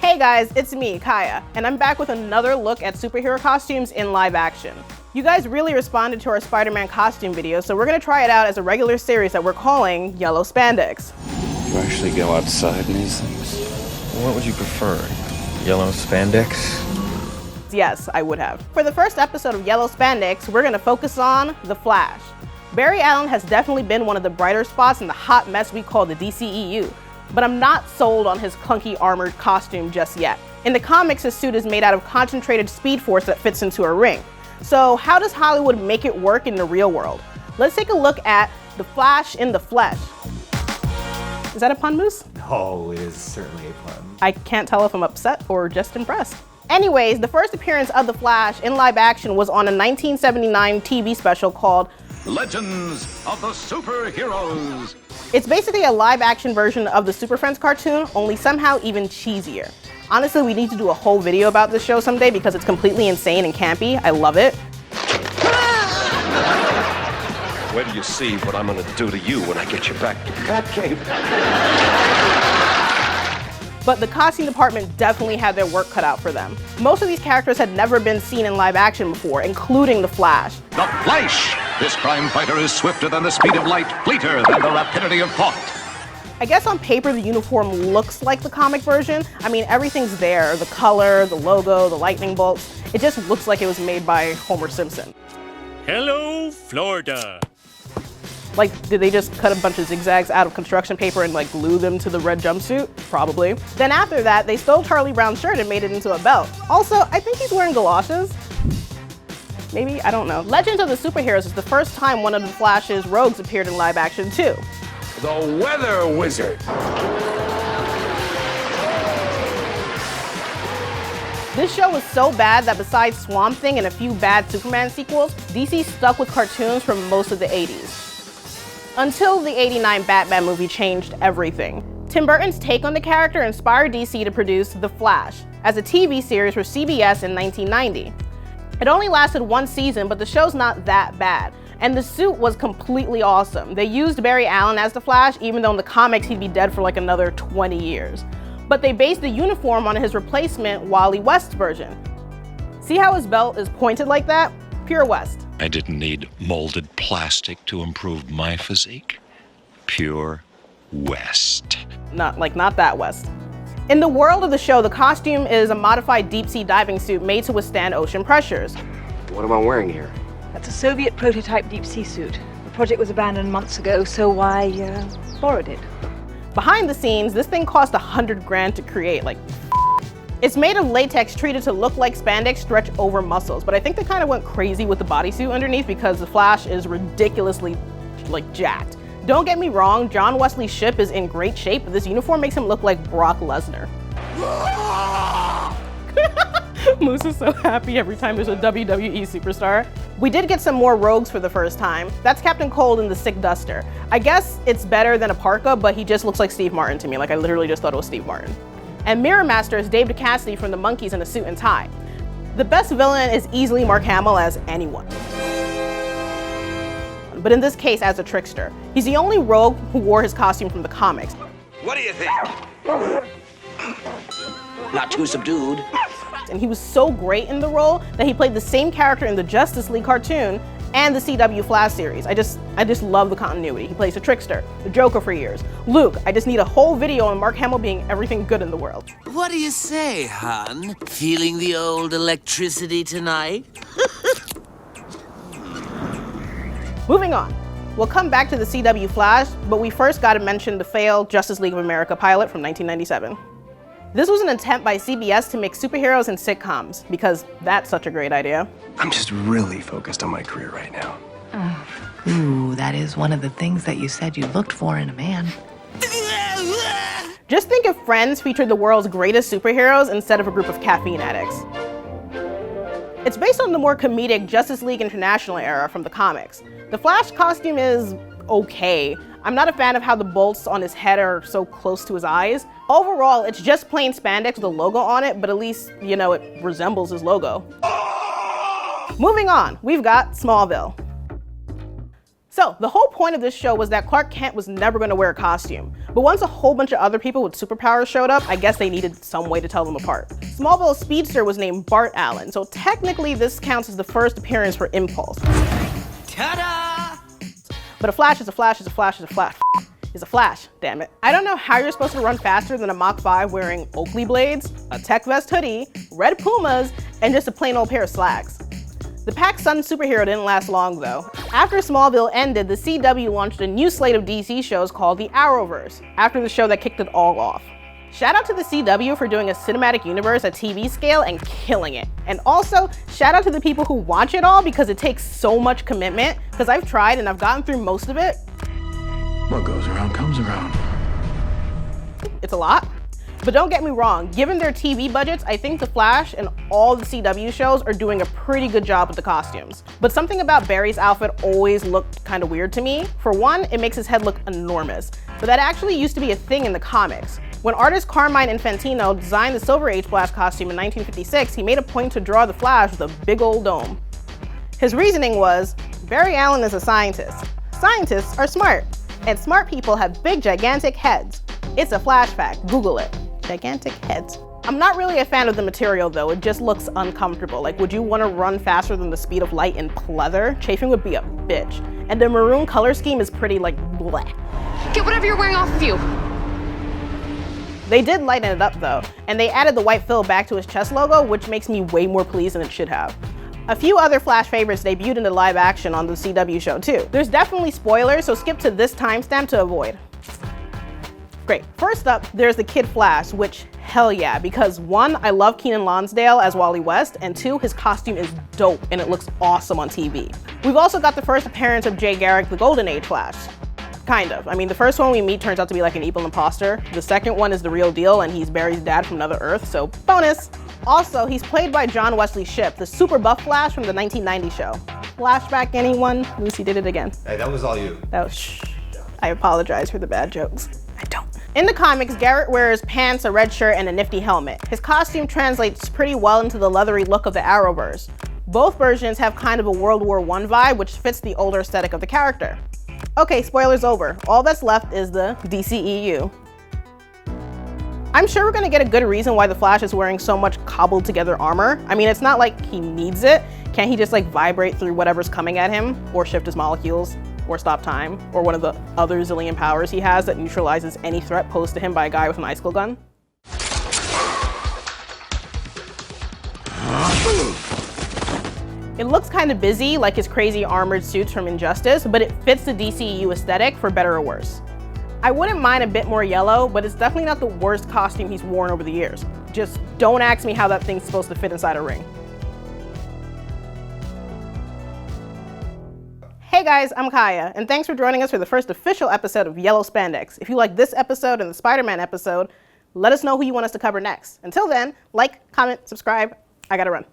Hey guys, it's me, Kaya, and I'm back with another look at superhero costumes in live action. You guys really responded to our Spider-Man costume video, so we're gonna try it out as a regular series that we're calling Yellow Spandex. You actually go outside in these things? What would you prefer? Yellow spandex? Yes, I would have. For the first episode of Yellow Spandex, we're gonna focus on The Flash. Barry Allen has definitely been one of the brighter spots in the hot mess we call the DCEU, but I'm not sold on his clunky armored costume just yet. In the comics, his suit is made out of concentrated speed force that fits into a ring. So how does Hollywood make it work in the real world? Let's take a look at The Flash in the flesh. Is that a pun, Moose? Oh, it is certainly a pun. I can't tell if I'm upset or just impressed. Anyways, the first appearance of The Flash in live action was on a 1979 TV special called Legends of the Superheroes. It's basically a live action version of the Super Friends cartoon, only somehow even cheesier. Honestly, we need to do a whole video about this show someday because it's completely insane and campy. I love it. Where do you see what I'm gonna do to you when I get you back to Batcave? But the costume department definitely had their work cut out for them. Most of these characters had never been seen in live action before, including the Flash. The Flash! This crime fighter is swifter than the speed of light, fleeter than the rapidity of thought. I guess on paper the uniform looks like the comic version. I mean, everything's there. The color, the logo, the lightning bolts. It just looks like it was made by Homer Simpson. Hello, Florida. Like, did they just cut a bunch of zigzags out of construction paper and like glue them to the red jumpsuit? Probably. Then after that, they stole Charlie Brown's shirt and made it into a belt. Also, I think he's wearing galoshes. Maybe, I don't know. Legends of the Superheroes is the first time one of the Flash's rogues appeared in live action too. The Weather Wizard. This show was so bad that besides Swamp Thing and a few bad Superman sequels, DC stuck with cartoons from most of the 80s. Until the '89 Batman movie changed everything. Tim Burton's take on the character inspired DC to produce The Flash as a TV series for CBS in 1990. It only lasted one season, but the show's not that bad. And the suit was completely awesome. They used Barry Allen as the Flash, even though in the comics he'd be dead for like another 20 years. But they based the uniform on his replacement, Wally West's version. See how his belt is pointed like that? Pure West. I didn't need molded plastic to improve my physique. Pure West. Not that West. In the world of the show, the costume is a modified deep-sea diving suit made to withstand ocean pressures. What am I wearing here? That's a Soviet prototype deep-sea suit. The project was abandoned months ago, so I borrowed it. Behind the scenes, this thing cost $100,000 to create, like. It's made of latex treated to look like spandex stretched over muscles, but I think they kind of went crazy with the bodysuit underneath because the Flash is ridiculously, like, jacked. Don't get me wrong, John Wesley Ship is in great shape, but this uniform makes him look like Brock Lesnar. Moose is so happy every time there's a WWE superstar. We did get some more rogues for the first time. That's Captain Cold in the Sick Duster. I guess it's better than a parka, but he just looks like Steve Martin to me. Like, I literally just thought it was Steve Martin. And Mirror Master is Dave DeCassidy from the Monkees in a suit and tie. The best villain is easily Mark Hamill as anyone. But in this case, as a trickster. He's the only rogue who wore his costume from the comics. What do you think? Not too subdued. And he was so great in the role that he played the same character in the Justice League cartoon and the CW Flash series. I just love the continuity. He plays a trickster, the Joker for years. Luke, I just need a whole video on Mark Hamill being everything good in the world. What do you say, hon? Feeling the old electricity tonight? Moving on. We'll come back to the CW Flash, but we first gotta mention the failed Justice League of America pilot from 1997. This was an attempt by CBS to make superheroes and sitcoms, because that's such a great idea. I'm just really focused on my career right now. Ooh, that is one of the things that you said you looked for in a man. Just think if Friends featured the world's greatest superheroes instead of a group of caffeine addicts. It's based on the more comedic Justice League International era from the comics. The Flash costume is okay. I'm not a fan of how the bolts on his head are so close to his eyes. Overall, it's just plain spandex with a logo on it, but at least, you know, it resembles his logo. Moving on, we've got Smallville. So the whole point of this show was that Clark Kent was never going to wear a costume. But once a whole bunch of other people with superpowers showed up, I guess they needed some way to tell them apart. Smallville's speedster was named Bart Allen, so technically this counts as the first appearance for Impulse. Ta-da! But a Flash is a Flash is a Flash is a Flash is a Flash, damn it. I don't know how you're supposed to run faster than a Mach 5 wearing Oakley blades, a tech vest hoodie, red Pumas, and just a plain old pair of slacks. The Pac Sun superhero didn't last long though. After Smallville ended, the CW launched a new slate of DC shows called the Arrowverse, after the show that kicked it all off. Shout out to the CW for doing a cinematic universe at TV scale and killing it. And also, shout out to the people who watch it all because it takes so much commitment, because I've tried and I've gotten through most of it. What goes around comes around. It's a lot. But don't get me wrong, given their TV budgets, I think The Flash and all the CW shows are doing a pretty good job with the costumes. But something about Barry's outfit always looked kind of weird to me. For one, it makes his head look enormous, but that actually used to be a thing in the comics. When artist Carmine Infantino designed the Silver Age Flash costume in 1956, he made a point to draw the Flash with a big old dome. His reasoning was, Barry Allen is a scientist. Scientists are smart, and smart people have big, gigantic heads. It's a Flash fact, Google it. Gigantic heads. I'm not really a fan of the material though, it just looks uncomfortable. Like, would you want to run faster than the speed of light in pleather? Chafing would be a bitch. And the maroon color scheme is pretty like bleh. Get whatever you're wearing off of you. They did lighten it up though, and they added the white fill back to his chest logo, which makes me way more pleased than it should have. A few other Flash favorites debuted in the live action on the CW show too. There's definitely spoilers, so skip to this timestamp to avoid. Great. First up, there's the Kid Flash, which hell yeah, because one, I love Keenan Lonsdale as Wally West, and two, his costume is dope and it looks awesome on TV. We've also got the first appearance of Jay Garrick, the Golden Age Flash. Kind of. I mean, the first one we meet turns out to be like an evil imposter. The second one is the real deal and he's Barry's dad from another Earth, so bonus. Also, he's played by John Wesley Ship, the super buff Flash from the 1990 show. Flashback anyone? Lucy did it again. Hey, that was all you. That was shh. I apologize for the bad jokes. I don't. In the comics, Garrett wears pants, a red shirt, and a nifty helmet. His costume translates pretty well into the leathery look of the Arrowverse. Both versions have kind of a World War I vibe, which fits the older aesthetic of the character. Okay, spoilers over. All that's left is the DCEU. I'm sure we're gonna get a good reason why the Flash is wearing so much cobbled together armor. I mean, it's not like he needs it. Can't he just like vibrate through whatever's coming at him, or shift his molecules, or stop time, or one of the other zillion powers he has that neutralizes any threat posed to him by a guy with an icicle gun? It looks kind of busy, like his crazy armored suits from Injustice, but it fits the DCEU aesthetic for better or worse. I wouldn't mind a bit more yellow, but it's definitely not the worst costume he's worn over the years. Just don't ask me how that thing's supposed to fit inside a ring. Hey guys, I'm Kaya, and thanks for joining us for the first official episode of Yellow Spandex. If you like this episode and the Spider-Man episode, let us know who you want us to cover next. Until then, like, comment, subscribe. I gotta run.